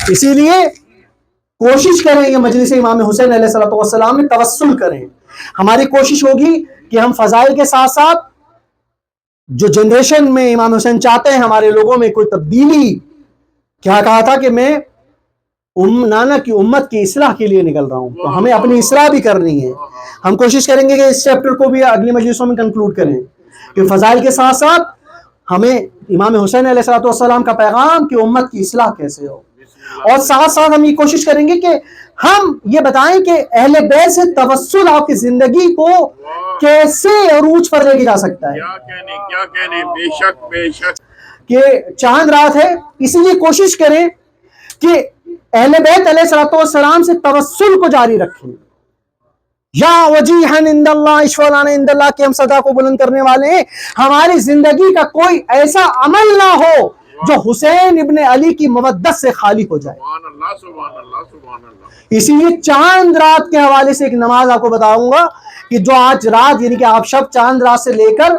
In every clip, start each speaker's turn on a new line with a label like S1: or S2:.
S1: اسی لیے کوشش کریں کہ مجلس امام حسین علیہ السلام میں توسل کریں. ہماری کوشش ہوگی کہ ہم فضائل کے ساتھ ساتھ جو جنریشن میں امام حسین چاہتے ہیں ہمارے لوگوں میں کوئی تبدیلی. کیا کہا تھا کہ میں نانا کی امت کی اصلاح کے لیے نکل رہا ہوں, تو ہمیں اپنی اصلاح بھی کرنی ہے. ہم کوشش کریں گے کہ اس چیپٹر کو بھی اگلی مجلسوں میں کنکلوڈ کریں کہ فضائل کے ساتھ ساتھ ہمیں امام حسین علیہ السلام کا پیغام کہ امت کی اصلاح کیسے ہو, اور ساتھ ساتھ ہم یہ کوشش کریں گے کہ ہم یہ بتائیں کہ اہل بیت سے توسل آپ کی زندگی کو کیسے عروج پر لے کے جا سکتا ہے.
S2: کیا کہنے بے شک بے شک
S1: کہ چاند رات ہے, اسی لیے کوشش کریں کہ اہل بیت علیہ السلام سے توسل کو جاری رکھیں. یا وجیحاً عند اللہ اشفعنا عند اللہ کے ہم صدا کو بلند کرنے والے ہیں. ہماری زندگی کا کوئی ایسا عمل نہ ہو جو حسین ابن علی کی مودت سے خالی ہو جائے.
S2: سبحان اللہ سبحان اللہ سبحان اللہ.
S1: اسی لیے چاند رات کے حوالے سے ایک نماز آپ کو بتاؤں گا کہ جو آج رات یعنی کہ آپ شب چاند رات سے لے کر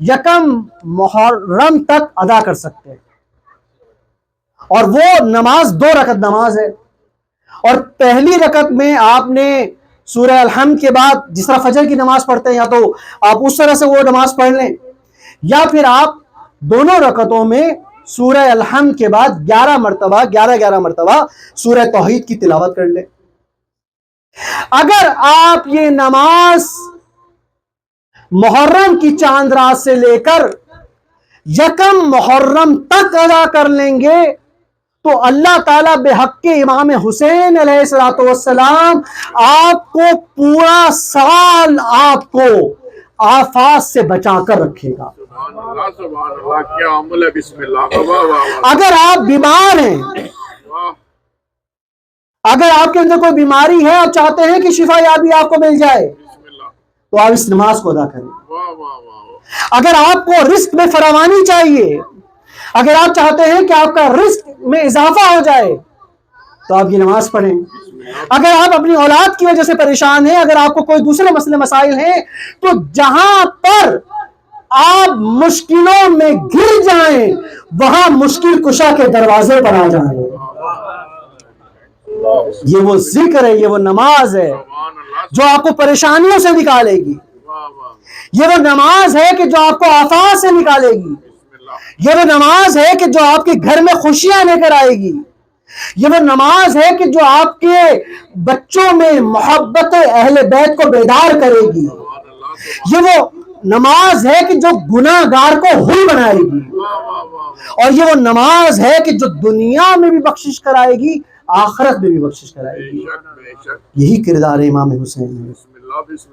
S1: یکم محرم تک ادا کر سکتے ہیں, اور وہ نماز 2 رکعت نماز ہے. اور پہلی رکعت میں آپ نے سورہ الحمد کے بعد جس طرح فجر کی نماز پڑھتے ہیں, یا تو آپ اس طرح سے وہ نماز پڑھ لیں, یا پھر آپ دونوں رکعتوں میں سورہ الحمد کے بعد 11 مرتبہ سورہ توحید کی تلاوت کر لیں. اگر آپ یہ نماز محرم کی چاند رات سے لے کر یکم محرم تک ادا کر لیں گے تو اللہ تعالیٰ بحق امام حسین علیہ السلام آپ کو پورا سال آپ کو آفات سے بچا کر رکھے گا.
S2: سبحان اللہ کیا عمل ہے. بسم اللہ. واہ واہ
S1: اگر آپ بیمار ہیں,
S2: واہ.
S1: اگر آپ کے اندر کوئی بیماری ہے اور چاہتے ہیں کہ شفا یابی آپ کو مل جائے,
S2: بسم اللہ.
S1: تو آپ اس نماز کو ادا کریں.
S2: واہ واہ واہ.
S1: اگر آپ کو رزق میں فراوانی چاہیے, اگر آپ چاہتے ہیں کہ آپ کا رزق میں اضافہ ہو جائے, تو آپ یہ نماز پڑھیں. اگر آپ اپنی اولاد کی وجہ سے پریشان ہیں, اگر آپ کو کوئی دوسرے مسئلے مسائل ہیں, تو جہاں پر آپ مشکلوں میں گر جائیں وہاں مشکل کشا کے دروازے پر آ جائیں. یہ وہ ذکر ہے, یہ وہ نماز ہے
S2: سبحان اللہ.
S1: جو آپ کو پریشانیوں سے نکالے گی.
S2: واہ واہ.
S1: یہ وہ نماز ہے کہ جو آپ کو آفات سے نکالے گی.
S2: بسم اللہ.
S1: یہ وہ نماز ہے کہ جو آپ کے گھر میں خوشیاں لے کر آئے گی. یہ وہ نماز ہے کہ جو آپ کے بچوں میں محبت اہل بیت کو بیدار کرے گی.
S2: سبحان اللہ.
S1: یہ وہ نماز ہے کہ جو گناہ گار کو حل بنائے گی.
S2: واہ واہ واہ.
S1: اور یہ وہ نماز ہے کہ جو دنیا میں بھی بخشش کرائے گی, آخرت میں بھی بخشش کرائے
S2: بے
S1: گی.
S2: شک بے شک.
S1: یہی کردار ہے امام حسین.
S2: بسم اللہ. بسم اللہ.